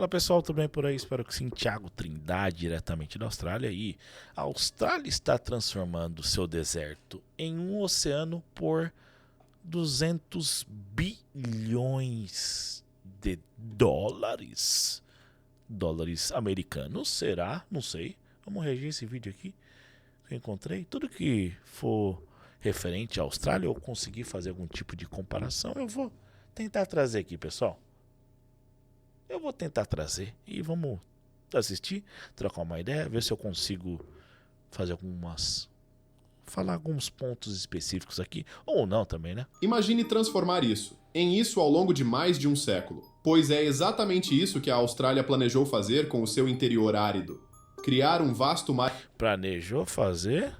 Olá pessoal, tudo bem por aí? Espero que sim. Thiago Trindade, diretamente da Austrália. E a Austrália está transformando seu deserto em um oceano por 200 bilhões de dólares. Dólares americanos, será? Não sei. Vamos reagir esse vídeo aqui que eu encontrei. Tudo que for referente à Austrália, eu conseguir fazer algum tipo de comparação, eu vou tentar trazer aqui, pessoal. Eu vou tentar trazer e vamos assistir, trocar uma ideia, ver se eu consigo fazer falar alguns pontos específicos aqui, ou não também, né? Imagine transformar isso ao longo de mais de um século, pois é exatamente isso que a Austrália planejou fazer com o seu interior árido. Criar um vasto mar Planejou fazer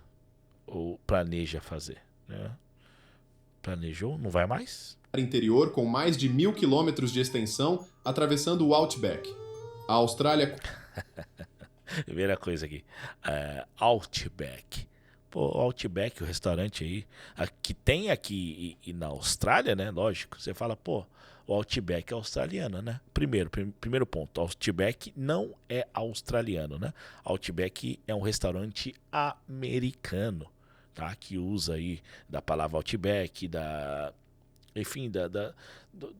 ou planeja fazer, né? Planejou, não vai mais? interior com mais de 1.000 quilômetros de extensão, atravessando o Outback. A Austrália Primeira coisa aqui, Outback. Pô, Outback, o restaurante aí, que tem aqui e na Austrália, né? Lógico, você fala, pô, o Outback é australiano, né? Primeiro ponto, Outback não é australiano, né? Outback é um restaurante americano, tá? Que usa aí da palavra Outback, enfim, do-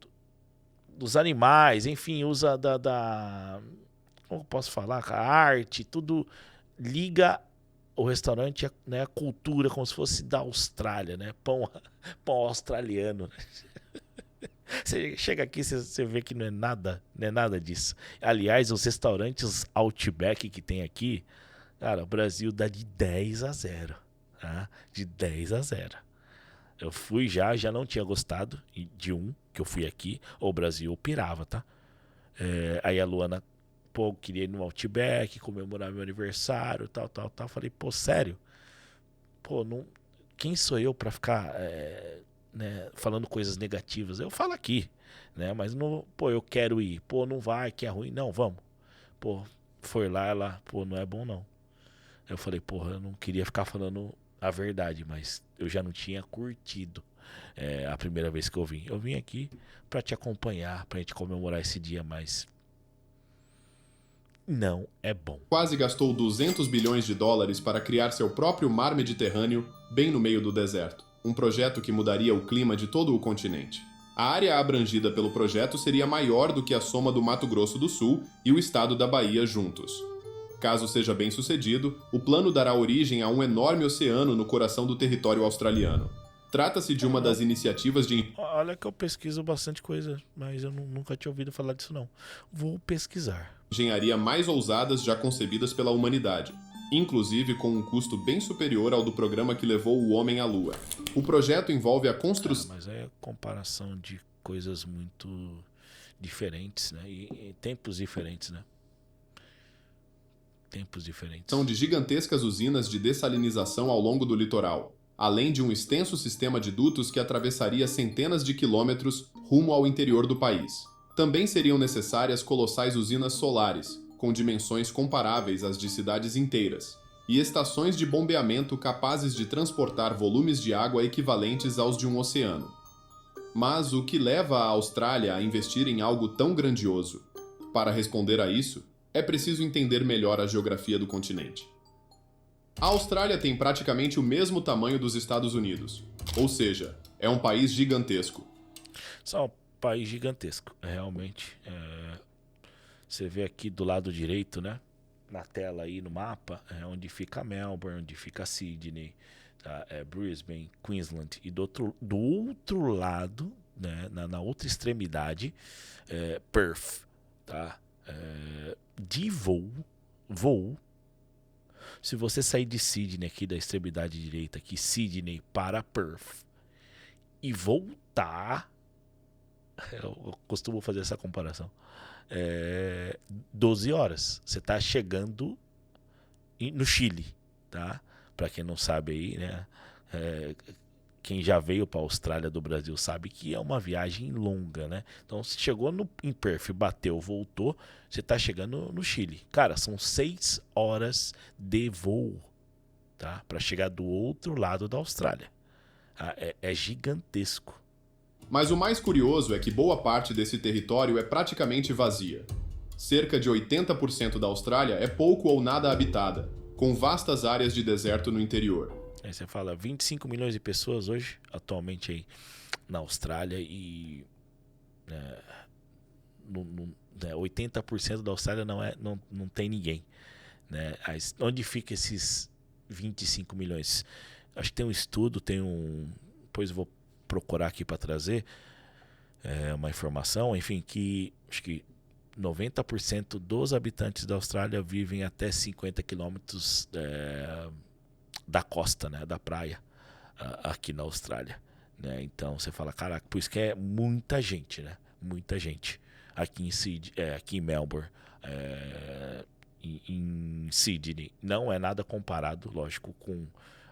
dos animais, enfim, usa como eu posso falar, a arte, tudo liga o restaurante, né, a cultura, como se fosse da Austrália, né? Pão australiano. Você chega aqui, você vê que não é nada disso. Aliás, os restaurantes Outback que tem aqui, cara, o Brasil dá de 10-0, tá? De 10-0. Eu fui já não tinha gostado de um que eu fui aqui. O Brasil pirava, tá? Aí a Luana, pô, queria ir no Outback, comemorar meu aniversário, tal. Falei, pô, sério? Pô, não, quem sou eu pra ficar né, falando coisas negativas? Eu falo aqui, né? Mas não, pô, eu quero ir. Pô, não vai, que é ruim. Não, vamos. Pô, foi lá, ela, pô, não é bom não. Eu falei, porra, eu não queria ficar falando a verdade, mas eu já não tinha curtido a primeira vez que eu vim. Eu vim aqui pra te acompanhar, pra gente comemorar esse dia, mas não é bom. quase gastou 200 bilhões de dólares para criar seu próprio mar Mediterrâneo, bem no meio do deserto. Um projeto que mudaria o clima de todo o continente. A área abrangida pelo projeto seria maior do que a soma do Mato Grosso do Sul e o estado da Bahia juntos. Caso seja bem sucedido, o plano dará origem a um enorme oceano no coração do território australiano. Trata-se de uma das iniciativas de Olha que eu pesquiso bastante coisa, mas eu nunca tinha ouvido falar disso não. Vou pesquisar. engenharia mais ousadas já concebidas pela humanidade, inclusive com um custo bem superior ao do programa que levou o homem à Lua. O projeto envolve a construção Mas é comparação de coisas muito diferentes, né? E tempos diferentes, né? Tempos diferentes. de gigantescas usinas de dessalinização ao longo do litoral, além de um extenso sistema de dutos que atravessaria centenas de quilômetros rumo ao interior do país. Também seriam necessárias colossais usinas solares, com dimensões comparáveis às de cidades inteiras, e estações de bombeamento capazes de transportar volumes de água equivalentes aos de um oceano. Mas o que leva a Austrália a investir em algo tão grandioso? Para responder a isso, é preciso entender melhor a geografia do continente. A Austrália tem praticamente o mesmo tamanho dos Estados Unidos, ou seja, é um país gigantesco. Só um país gigantesco, realmente. Você vê aqui do lado direito, né? Na tela aí no mapa, é onde fica Melbourne, onde fica Sydney, tá? Brisbane, Queensland. E do outro lado, né? Na outra extremidade, Perth, tá? De voo. Se você sair de Sydney aqui da extremidade direita, aqui Sydney para Perth e voltar, eu costumo fazer essa comparação. 12 horas. Você está chegando no Chile, tá? Para quem não sabe aí, né? Quem já veio para a Austrália do Brasil sabe que é uma viagem longa, né? Então, se chegou em Perth, bateu, voltou, você está chegando no Chile. Cara, são 6 horas de voo, tá? Para chegar do outro lado da Austrália. É gigantesco. Mas o mais curioso é que boa parte desse território é praticamente vazia. Cerca de 80% da Austrália é pouco ou nada habitada, com vastas áreas de deserto no interior. Aí você fala 25 milhões de pessoas hoje, atualmente aí na Austrália, e 80% da Austrália não tem ninguém. Né? Onde fica esses 25 milhões? Acho que tem um estudo, depois eu vou procurar aqui para trazer uma informação, enfim, que acho que 90% dos habitantes da Austrália vivem até 50 quilômetros da costa, né, da praia, aqui na Austrália. Né? Então você fala, caraca, por isso que é muita gente, né? Muita gente. Aqui em Sydney, aqui em Melbourne, em Sydney, não é nada comparado, lógico, com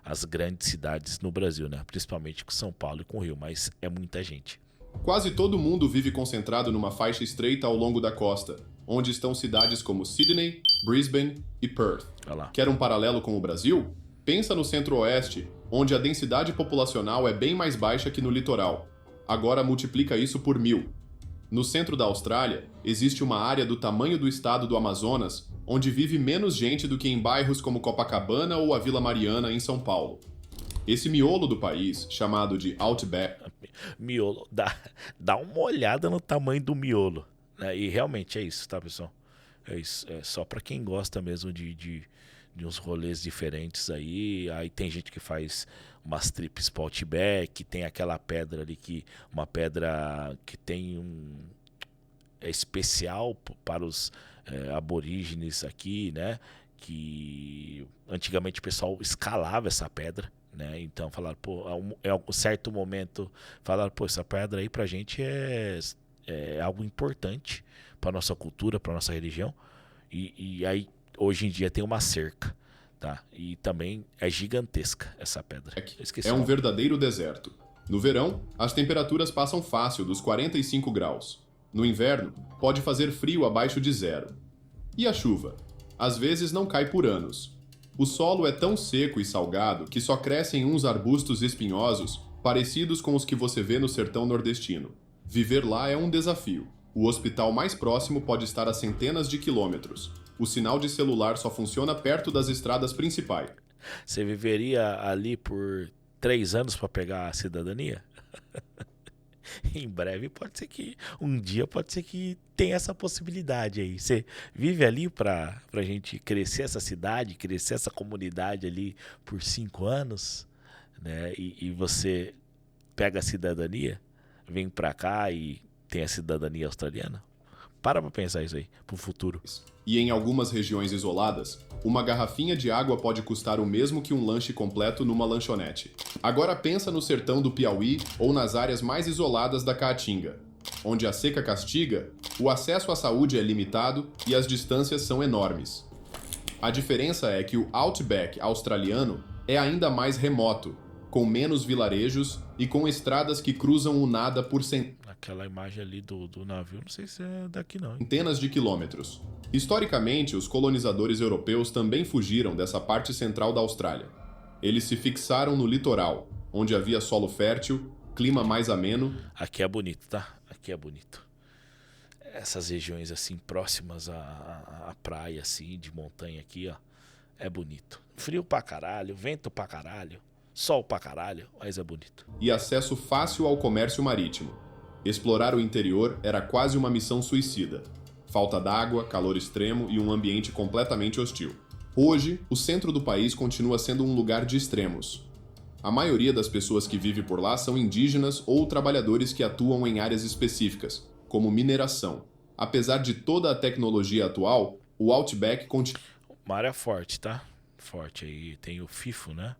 as grandes cidades no Brasil, né? Principalmente com São Paulo e com o Rio, mas é muita gente. Quase todo mundo vive concentrado numa faixa estreita ao longo da costa, onde estão cidades como Sydney, Brisbane e Perth. Quer um paralelo com o Brasil? Pensa no centro-oeste, onde a densidade populacional é bem mais baixa que no litoral. Agora multiplica isso por 1000. No centro da Austrália, existe uma área do tamanho do estado do Amazonas, onde vive menos gente do que em bairros como Copacabana ou a Vila Mariana, em São Paulo. Esse miolo do país, chamado de Outback... Miolo, dá uma olhada no tamanho do miolo. Né? E realmente é isso, tá, pessoal? É isso. É só pra quem gosta mesmo de uns rolês diferentes aí. Aí tem gente que faz umas trips pro Outback, tem aquela pedra ali uma pedra que tem é especial para os aborígenes aqui, né? Que antigamente o pessoal escalava essa pedra. Né? Então falaram, pô, é um certo momento, falaram, pô, essa pedra aí pra gente é algo importante pra nossa cultura, pra nossa religião. E aí, hoje em dia, tem uma cerca, tá? E também é gigantesca essa pedra. É um verdadeiro deserto. No verão, as temperaturas passam fácil dos 45 graus. No inverno, pode fazer frio abaixo de 0. E a chuva? Às vezes não cai por anos. O solo é tão seco e salgado que só crescem uns arbustos espinhosos, parecidos com os que você vê no sertão nordestino. Viver lá é um desafio. O hospital mais próximo pode estar a centenas de quilômetros. O sinal de celular só funciona perto das estradas principais. Você viveria ali por 3 anos para pegar a cidadania? Em breve um dia pode ser que tenha essa possibilidade aí. Você vive ali pra gente crescer essa cidade, crescer essa comunidade ali por 5 anos, né? E você pega a cidadania, vem pra cá e tem a cidadania australiana? Para pra pensar isso aí, pro futuro. E em algumas regiões isoladas, uma garrafinha de água pode custar o mesmo que um lanche completo numa lanchonete. Agora pensa no sertão do Piauí ou nas áreas mais isoladas da Caatinga. Onde a seca castiga, o acesso à saúde é limitado e as distâncias são enormes. A diferença é que o Outback australiano é ainda mais remoto, com menos vilarejos e com estradas que cruzam o nada por Aquela imagem ali do navio, não sei se é daqui não. Centenas de quilômetros. Historicamente, os colonizadores europeus também fugiram dessa parte central da Austrália. Eles se fixaram no litoral, onde havia solo fértil, clima mais ameno. Aqui é bonito, tá? Aqui é bonito. Essas regiões assim próximas à praia, assim, de montanha aqui, ó, é bonito. Frio pra caralho, vento pra caralho, sol pra caralho, mas é bonito. E acesso fácil ao comércio marítimo. Explorar o interior era quase uma missão suicida. Falta d'água, calor extremo e um ambiente completamente hostil. Hoje, o centro do país continua sendo um lugar de extremos. A maioria das pessoas que vive por lá são indígenas ou trabalhadores que atuam em áreas específicas, como mineração. Apesar de toda a tecnologia atual, o Outback continua... Uma área forte, tá? Forte aí. Tem o FIFO, né?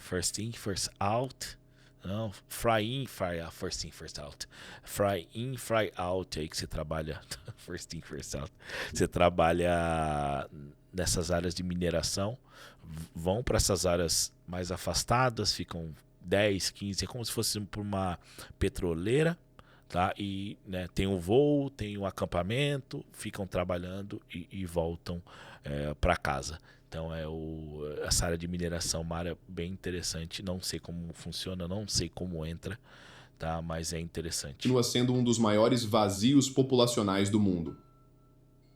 First in, first out. Não, fry in, fry out. First in, first out. Fry in, fry out. Aí que você trabalha. First in, first out. Você trabalha nessas áreas de mineração. Vão para essas áreas mais afastadas. Ficam 10, 15. É como se fosse por uma petroleira. Tá? E né, tem um voo, tem um acampamento, ficam trabalhando e voltam para casa. Então essa área de mineração é uma área bem interessante. Não sei como funciona, não sei como entra, tá? Mas é interessante. Continua sendo um dos maiores vazios populacionais do mundo.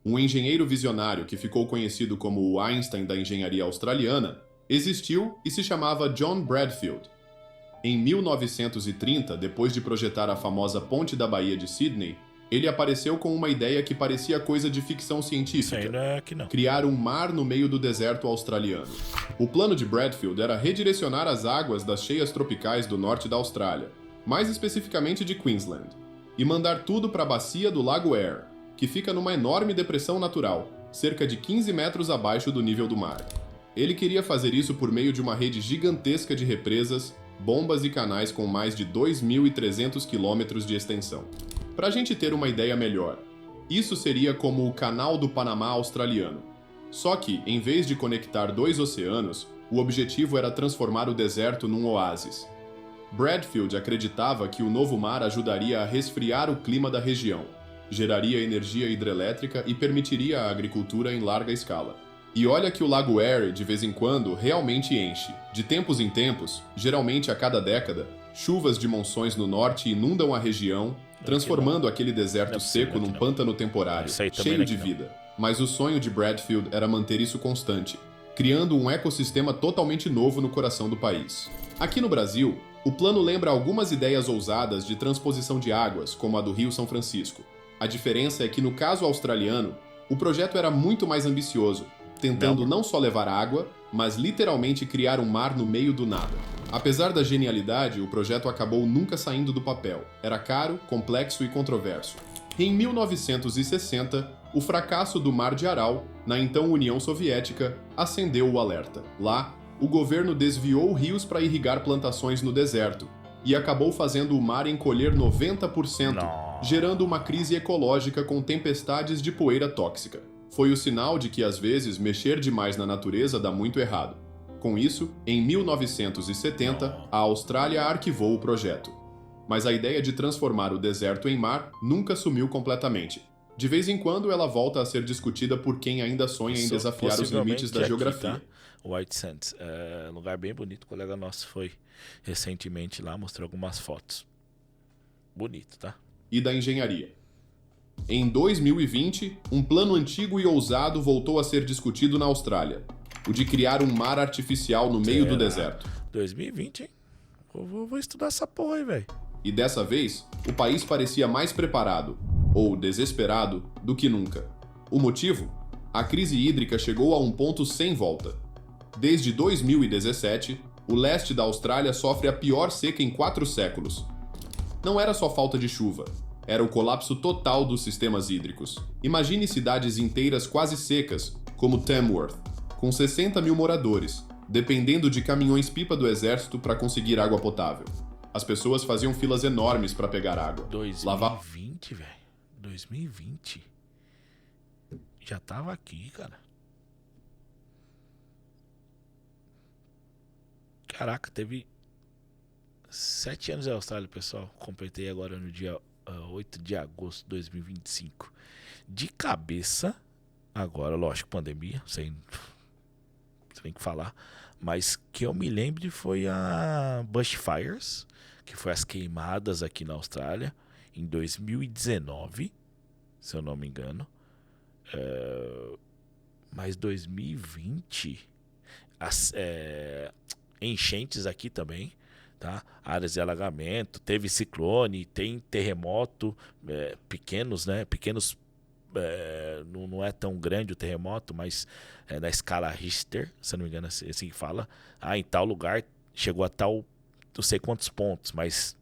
Um engenheiro visionário que ficou conhecido como o Einstein da engenharia australiana existiu e se chamava John Bradfield. Em 1930, depois de projetar a famosa Ponte da Baía de Sydney, ele apareceu com uma ideia que parecia coisa de ficção Isso aí científica: não é aqui não. criar um mar no meio do deserto australiano. O plano de Bradfield era redirecionar as águas das cheias tropicais do norte da Austrália, mais especificamente de Queensland, e mandar tudo para a bacia do Lago Eyre, que fica numa enorme depressão natural, cerca de 15 metros abaixo do nível do mar. Ele queria fazer isso por meio de uma rede gigantesca de represas, bombas e canais com mais de 2.300 quilômetros de extensão. Para a gente ter uma ideia melhor, isso seria como o Canal do Panamá australiano. Só que, em vez de conectar dois oceanos, o objetivo era transformar o deserto num oásis. Bradfield acreditava que o novo mar ajudaria a resfriar o clima da região, geraria energia hidrelétrica e permitiria a agricultura em larga escala. E olha que o Lago Eyre, de vez em quando, realmente enche. De tempos em tempos, geralmente a cada década, chuvas de monções no norte inundam a região, transformando aquele deserto seco num pântano temporário, cheio de vida. Mas o sonho de Bradfield era manter isso constante, criando um ecossistema totalmente novo no coração do país. Aqui no Brasil, o plano lembra algumas ideias ousadas de transposição de águas, como a do Rio São Francisco. A diferença é que, no caso australiano, o projeto era muito mais ambicioso, tentando não só levar água, mas literalmente criar um mar no meio do nada. Apesar da genialidade, o projeto acabou nunca saindo do papel. Era caro, complexo e controverso. Em 1960, o fracasso do Mar de Aral, na então União Soviética, acendeu o alerta. Lá, o governo desviou rios para irrigar plantações no deserto e acabou fazendo o mar encolher 90%, gerando uma crise ecológica com tempestades de poeira tóxica. Foi o sinal de que, às vezes, mexer demais na natureza dá muito errado. Com isso, em 1970, a Austrália arquivou o projeto. Mas a ideia de transformar o deserto em mar nunca sumiu completamente. De vez em quando, ela volta a ser discutida por quem ainda sonha em desafiar os limites da geografia. Aqui, tá? White Sands, um lugar bem bonito. O colega nosso foi recentemente lá, mostrou algumas fotos. Bonito, tá? E da engenharia. Em 2020, um plano antigo e ousado voltou a ser discutido na Austrália. O de criar um mar artificial no meio do deserto. 2020, hein? Vou estudar essa porra aí, velho. E dessa vez, o país parecia mais preparado, ou desesperado, do que nunca. O motivo? A crise hídrica chegou a um ponto sem volta. Desde 2017, o leste da Austrália sofre a pior seca em 4 séculos. Não era só falta de chuva, era o colapso total dos sistemas hídricos. Imagine cidades inteiras quase secas, como Tamworth, com 60 mil moradores, dependendo de caminhões-pipa do exército para conseguir água potável. As pessoas faziam filas enormes para pegar água. 2020, velho. 2020. Já tava aqui, cara. Caraca, teve 7 anos de Austrália, pessoal. Completei agora no dia 8 de agosto de 2025. De cabeça, agora, lógico, pandemia, sem que falar, mas que eu me lembro foi a Bushfires, que foi as queimadas aqui na Austrália, em 2019, se eu não me engano. Mas 2020, as enchentes aqui também, tá? Áreas de alagamento, teve ciclone, tem terremoto, pequenos, né? Pequenos, não é tão grande o terremoto, mas na escala Richter, se não me engano, assim que fala. Em tal lugar chegou a tal, não sei quantos pontos, mas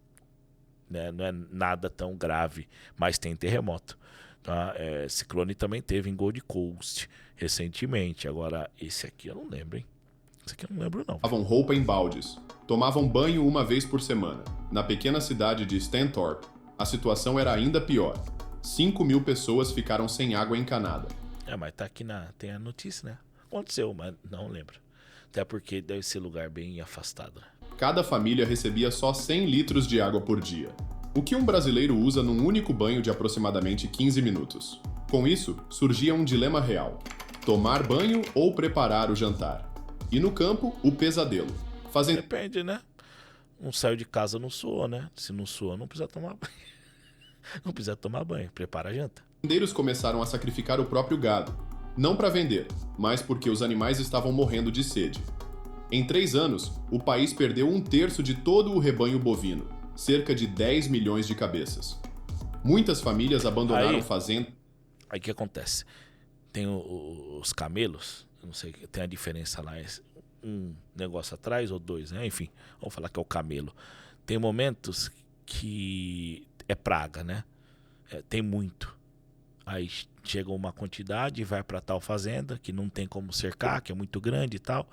né, não é nada tão grave, mas tem terremoto. Tá? Ciclone também teve em Gold Coast recentemente. Agora, esse aqui eu não lembro, hein? Esse aqui eu não lembro, não. Lavavam roupa em baldes. Tomavam banho uma vez por semana. Na pequena cidade de Stanthorpe, a situação era ainda pior. 5.000 pessoas ficaram sem água encanada. Mas tá aqui tem a notícia, né? Aconteceu, mas não lembro. Até porque deve ser lugar bem afastado, né? Cada família recebia só 100 litros de água por dia. O que um brasileiro usa num único banho de aproximadamente 15 minutos. Com isso, surgia um dilema real: tomar banho ou preparar o jantar. E no campo, o pesadelo. Depende, né? Não saiu de casa, não suou, né? Se não suou, não precisa tomar banho. Não precisa tomar banho, prepara a janta. Fazendeiros começaram a sacrificar o próprio gado, não para vender, mas porque os animais estavam morrendo de sede. Em 3 anos, o país perdeu 1/3 de todo o rebanho bovino, cerca de 10 milhões de cabeças. Muitas famílias abandonaram fazendas. Aí o que acontece? Tem os camelos, eu não sei, tem a diferença lá, um negócio atrás ou dois, né? Enfim, vamos falar que é o camelo. Tem momentos que é praga, né? Tem muito. Aí chega uma quantidade e vai para tal fazenda que não tem como cercar, que é muito grande e tal.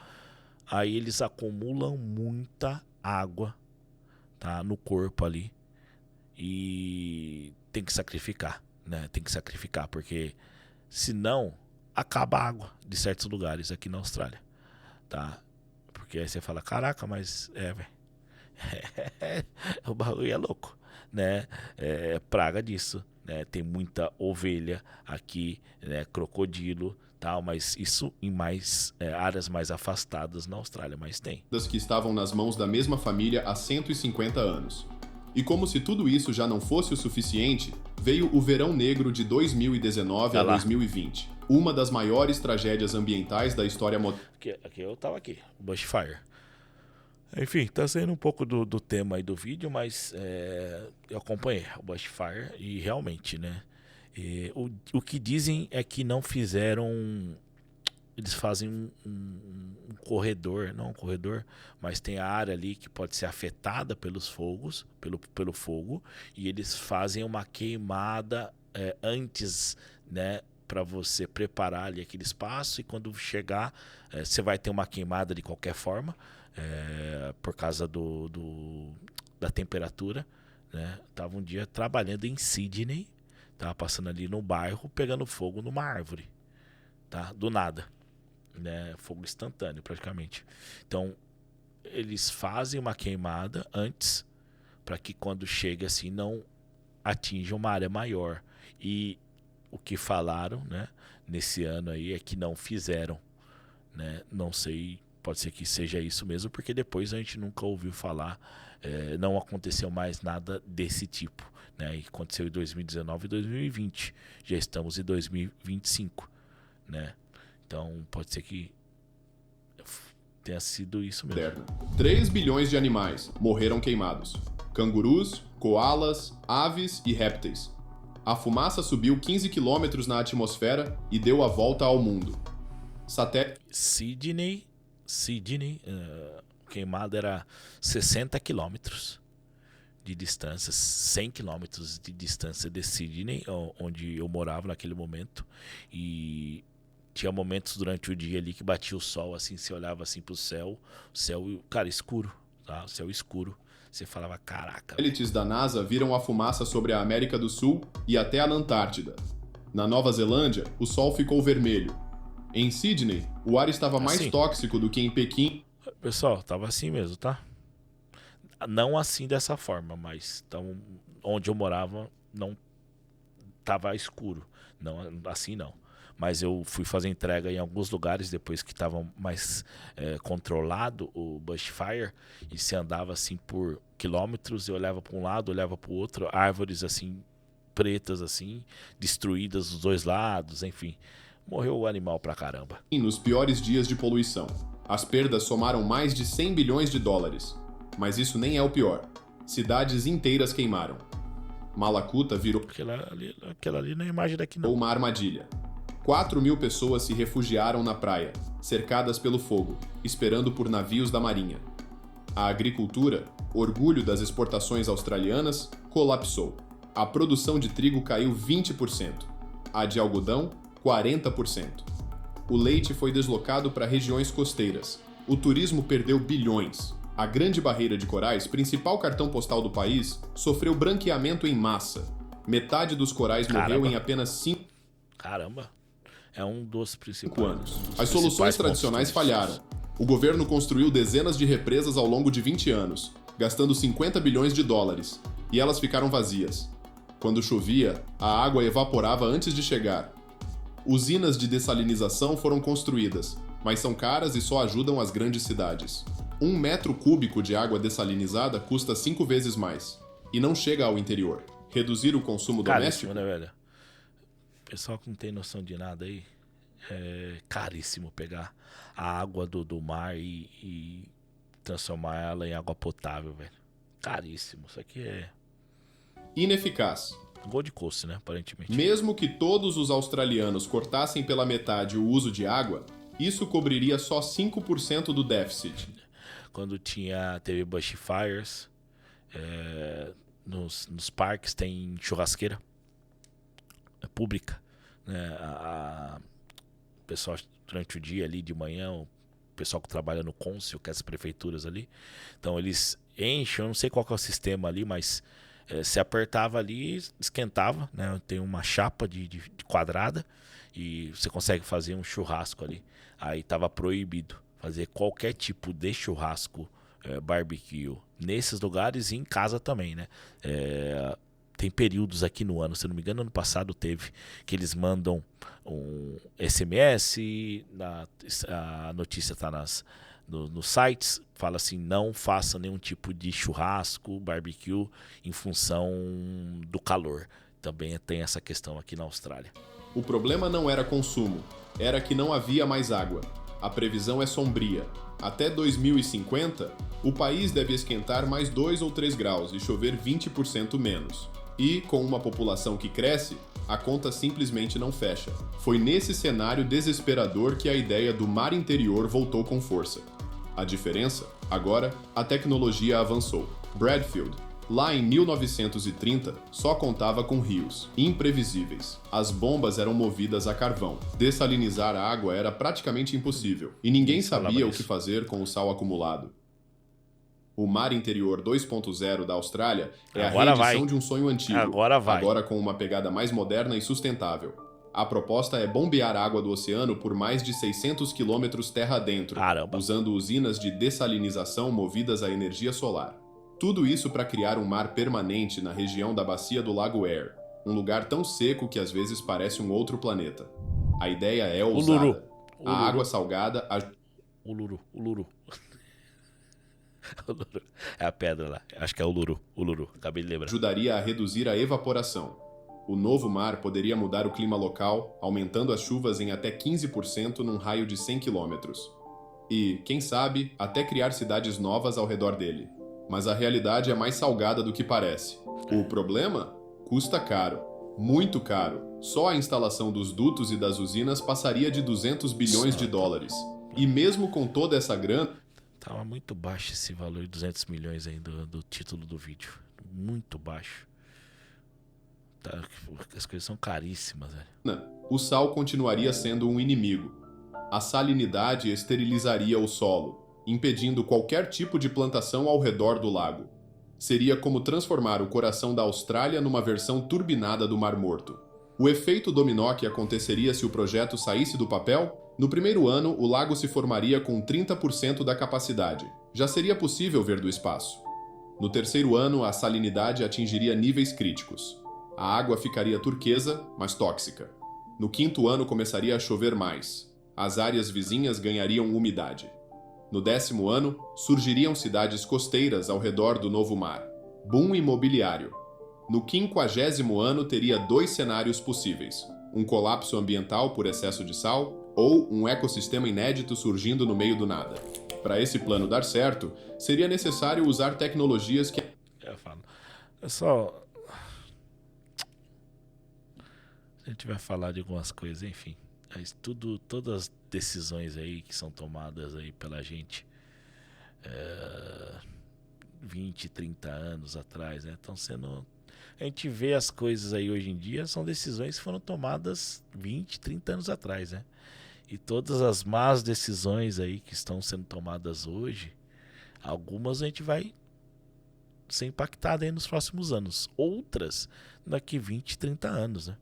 Aí eles acumulam muita água, tá, no corpo ali e tem que sacrificar, né? Tem que sacrificar porque senão acaba a água de certos lugares aqui na Austrália, tá? Porque aí você fala, caraca, mas velho, o bagulho é louco, né? É praga disso, né? Tem muita ovelha aqui, né? Crocodilo, tal, mas isso em mais áreas mais afastadas na Austrália, mas tem. Que estavam nas mãos da mesma família há 150 anos. E como se tudo isso já não fosse o suficiente, veio o Verão Negro de 2019 a 2020, uma das maiores tragédias ambientais da história moderna. Aqui eu tava aqui, o bushfire. Enfim, tá saindo um pouco do tema aí do vídeo, mas eu acompanhei o bushfire e realmente, né? O que dizem é que não fizeram. Eles fazem um corredor, não um corredor, mas tem a área ali que pode ser afetada pelos fogos, pelo fogo, e eles fazem uma queimada antes, né, para você preparar ali aquele espaço, e quando chegar, você vai ter uma queimada de qualquer forma, por causa da temperatura, né? Tava um dia trabalhando em Sydney, tava passando ali no bairro, pegando fogo numa árvore, tá? Do nada. Né, fogo instantâneo praticamente. Então eles fazem uma queimada antes para que quando chega assim não atinja uma área maior. E o que falaram, né, nesse ano aí é que não fizeram, né? Não sei, pode ser que seja isso mesmo, porque depois a gente nunca ouviu falar, não aconteceu mais nada desse tipo, né? E aconteceu em 2019 e 2020. Já estamos em 2025, né? Então, pode ser que tenha sido isso mesmo. 3 bilhões de animais morreram queimados. Cangurus, koalas, aves e répteis. A fumaça subiu 15 quilômetros na atmosfera e deu a volta ao mundo. Sydney, queimada era 60 quilômetros de distância, 100 quilômetros de distância de Sydney, onde eu morava naquele momento. E tinha momentos durante o dia ali que batia o sol, assim, você olhava assim pro céu, o céu, cara, escuro, tá? O céu escuro. Você falava, caraca. Satélites da NASA viram a fumaça sobre a América do Sul e até a Antártida. Na Nova Zelândia, o sol ficou vermelho. Em Sydney, o ar estava mais tóxico do que em Pequim. Pessoal, tava assim mesmo, tá? Não assim dessa forma, mas onde eu morava não tava escuro. Não, assim não. Mas eu fui fazer entrega em alguns lugares depois que estava mais controlado o bushfire, e se andava assim por quilômetros, eu olhava para um lado, olhava para o outro, árvores assim pretas assim, destruídas dos dois lados, enfim, morreu o animal pra caramba. Nos piores dias de poluição, as perdas somaram mais de 100 bilhões de dólares. Mas isso nem é o pior. Cidades inteiras queimaram. Malakuta virou aquela ali não é imagem daqui não. Uma armadilha. 4.000 pessoas se refugiaram na praia, cercadas pelo fogo, esperando por navios da marinha. A agricultura, orgulho das exportações australianas, colapsou. A produção de trigo caiu 20%, a de algodão, 40%. O leite foi deslocado para regiões costeiras. O turismo perdeu bilhões. A Grande Barreira de Corais, principal cartão postal do país, sofreu branqueamento em massa. Metade dos corais morreu em apenas 5 Caramba! É um dos principais anos. As soluções tradicionais falharam. O governo construiu dezenas de represas ao longo de 20 anos, gastando 50 bilhões de dólares, e elas ficaram vazias. Quando chovia, a água evaporava antes de chegar. Usinas de dessalinização foram construídas, mas são caras e só ajudam as grandes cidades. 1 metro cúbico de água dessalinizada custa 5 vezes mais, e não chega ao interior. Reduzir o consumo doméstico... né, velho? pessoal que não tem noção de nada aí, é caríssimo pegar a água do mar e transformar ela em água potável, velho. Caríssimo. Isso aqui é Ineficaz. Gold Coast, né? Aparentemente. Mesmo que todos os australianos cortassem pela metade o uso de água, isso cobriria só 5% do déficit. Quando teve bushfires, nos parques tem churrasqueira pública, né? O pessoal durante o dia ali de manhã, o pessoal que trabalha no cônsul, que é as prefeituras ali, então eles enchem, eu não sei qual que é o sistema ali, mas se apertava ali, esquentava, né? Tem uma chapa de quadrada e você consegue fazer um churrasco ali. Aí estava proibido fazer qualquer tipo de churrasco, barbecue, nesses lugares e em casa também, né? Tem períodos aqui no ano, se não me engano, ano passado teve, que eles mandam um SMS, a notícia está nos sites, fala assim, não faça nenhum tipo de churrasco, barbecue, em função do calor. Também tem essa questão aqui na Austrália. O problema não era consumo, era que não havia mais água. A previsão é sombria. Até 2050, o país deve esquentar mais 2 ou 3 graus e chover 20% menos. E, com uma população que cresce, a conta simplesmente não fecha. Foi nesse cenário desesperador que a ideia do mar interior voltou com força. A diferença? Agora, a tecnologia avançou. Bradfield, lá em 1930, só contava com rios, imprevisíveis. As bombas eram movidas a carvão. Dessalinizar a água era praticamente impossível, e ninguém sabia o que fazer com o sal acumulado. O Mar Interior 2.0 da Austrália é a reedição de um sonho antigo, agora com uma pegada mais moderna e sustentável. A proposta é bombear água do oceano por mais de 600 quilômetros terra adentro, usando usinas de dessalinização movidas a energia solar. Tudo isso para criar um mar permanente na região da bacia do Lago Eyre, um lugar tão seco que às vezes parece um outro planeta. A ideia é ousada. Uluru. A água salgada... Uluru. É a pedra lá. Acho que é Uluru. Acabei de lembrar. Ajudaria a reduzir a evaporação. O novo mar poderia mudar o clima local, aumentando as chuvas em até 15% num raio de 100 quilômetros. E, quem sabe, até criar cidades novas ao redor dele. Mas a realidade é mais salgada do que parece. O problema? Custa caro. Muito caro. Só a instalação dos dutos e das usinas passaria de 200 bilhões de dólares. E mesmo com toda essa grana... Tava muito baixo esse valor de 200 milhões aí do título do vídeo. Muito baixo. As coisas são caríssimas, velho. O sal continuaria sendo um inimigo. A salinidade esterilizaria o solo, impedindo qualquer tipo de plantação ao redor do lago. Seria como transformar o coração da Austrália numa versão turbinada do Mar Morto. O efeito dominó que aconteceria se o projeto saísse do papel? No primeiro ano, o lago se formaria com 30% da capacidade. Já seria possível ver do espaço. No terceiro ano, a salinidade atingiria níveis críticos. A água ficaria turquesa, mas tóxica. No quinto ano começaria a chover mais. As áreas vizinhas ganhariam umidade. No 10º ano, surgiriam cidades costeiras ao redor do novo mar. Boom imobiliário. No 50º ano teria 2 cenários possíveis. Um colapso ambiental por excesso de sal ou um ecossistema inédito surgindo no meio do nada. Para esse plano dar certo, seria necessário usar tecnologias que... É só... A gente vai falar de algumas coisas, enfim. Mas todas as decisões aí que são tomadas aí pela gente 20, 30 anos atrás, né? Estão sendo... A gente vê as coisas aí hoje em dia, são decisões que foram tomadas 20, 30 anos atrás, né? E todas as más decisões aí que estão sendo tomadas hoje, algumas a gente vai ser impactado aí nos próximos anos. Outras daqui 20, 30 anos, né?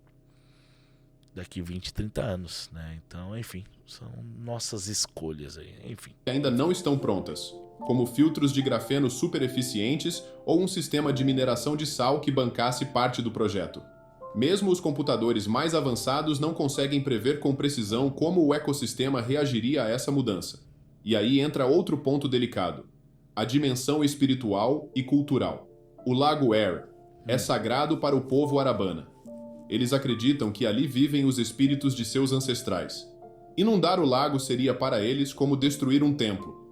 Daqui 20, 30 anos, né? Então, enfim, são nossas escolhas aí, enfim. Ainda não estão prontas, como filtros de grafeno super eficientes ou um sistema de mineração de sal que bancasse parte do projeto. Mesmo os computadores mais avançados não conseguem prever com precisão como o ecossistema reagiria a essa mudança. E aí entra outro ponto delicado: a dimensão espiritual e cultural. O Lago Eyre é sagrado para o povo arabana. Eles acreditam que ali vivem os espíritos de seus ancestrais. Inundar o lago seria para eles como destruir um templo.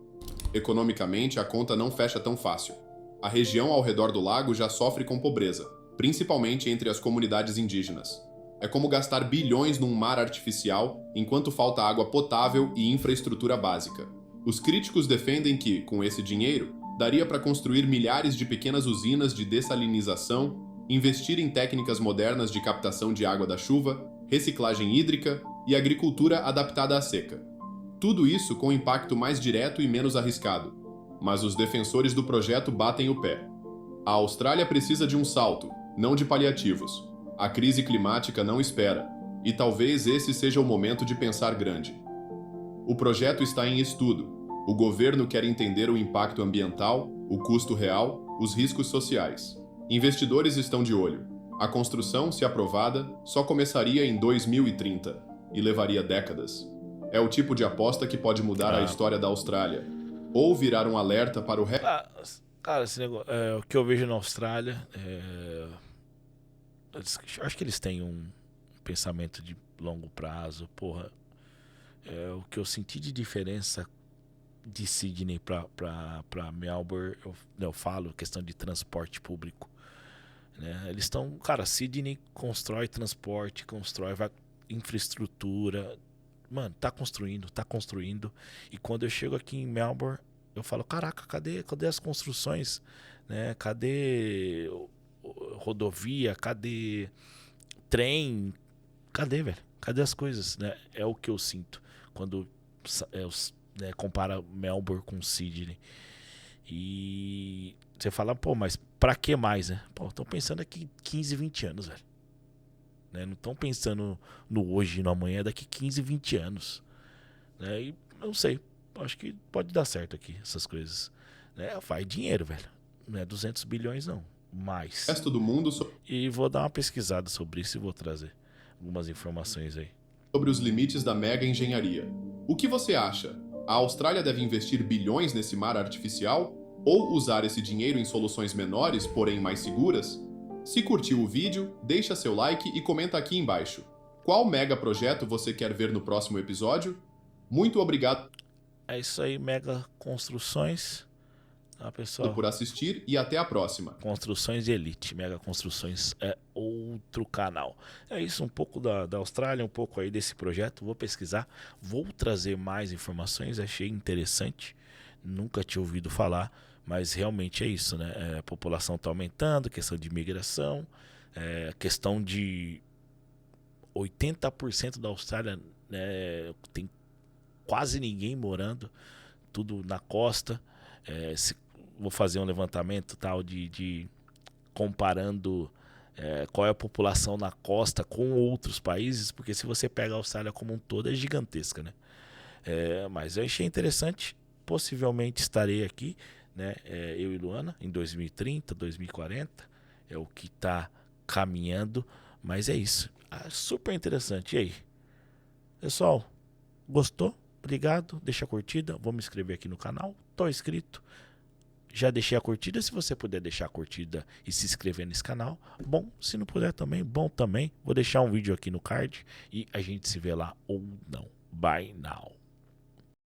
Economicamente, a conta não fecha tão fácil. A região ao redor do lago já sofre com pobreza, principalmente entre as comunidades indígenas. É como gastar bilhões num mar artificial enquanto falta água potável e infraestrutura básica. Os críticos defendem que, com esse dinheiro, daria para construir milhares de pequenas usinas de dessalinização, investir em técnicas modernas de captação de água da chuva, reciclagem hídrica e agricultura adaptada à seca. Tudo isso com impacto mais direto e menos arriscado. Mas os defensores do projeto batem o pé. A Austrália precisa de um salto, não de paliativos. A crise climática não espera, e talvez esse seja o momento de pensar grande. O projeto está em estudo. O governo quer entender o impacto ambiental, o custo real, os riscos sociais. Investidores estão de olho. A construção, se aprovada, só começaria em 2030 e levaria décadas. É o tipo de aposta que pode mudar a história da Austrália, ou virar um alerta para o resto. Cara, esse negócio, o que eu vejo na Austrália, acho que eles têm um pensamento de longo prazo. Porra, o que eu senti de diferença de Sydney para Melbourne, eu falo questão de transporte público, né? Eles estão, cara, Sydney constrói transporte, constrói infraestrutura, mano, tá construindo, e quando eu chego aqui em Melbourne, eu falo, caraca, cadê as construções, né? Cadê rodovia, cadê trem, velho? Cadê as coisas, né? É o que eu sinto quando compara Melbourne com Sydney. E você fala, pô, mas pra que mais, né? Pô, estão pensando aqui 15, 20 anos, velho. Né? Não estão pensando no hoje e no amanhã, é daqui 15, 20 anos. Né? E não sei, acho que pode dar certo aqui, essas coisas. Né? Faz dinheiro, velho. Não é 200 bilhões, não. Mais. Resto do mundo E vou dar uma pesquisada sobre isso e vou trazer algumas informações aí. Sobre os limites da mega engenharia. O que você acha? A Austrália deve investir bilhões nesse mar artificial? Ou usar esse dinheiro em soluções menores, porém mais seguras? Se curtiu o vídeo, deixa seu like e comenta aqui embaixo. Qual mega projeto você quer ver no próximo episódio? Muito obrigado. É isso aí, Mega Construções. Pessoal, por assistir e até a próxima. Construções de Elite, Mega Construções é outro canal. É isso, um pouco da Austrália, um pouco aí desse projeto. Vou pesquisar, vou trazer mais informações. Achei interessante, nunca tinha ouvido falar, mas realmente é isso, né? A população está aumentando, questão de imigração, questão de 80% da Austrália, né, tem quase ninguém morando, tudo na costa. Vou fazer um levantamento tal de comparando qual é a população na costa com outros países, porque se você pega a Austrália como um todo é gigantesca, né? Mas eu achei interessante, possivelmente estarei aqui, né? Eu e Luana em 2030, 2040, é o que está caminhando, mas é isso, super interessante. E aí, pessoal, gostou? Obrigado, deixa a curtida, vou me inscrever aqui no canal, tô inscrito. Já deixei a curtida, se você puder deixar a curtida e se inscrever nesse canal, bom. Se não puder também, bom também. Vou deixar um vídeo aqui no card e a gente se vê lá ou não. Bye now.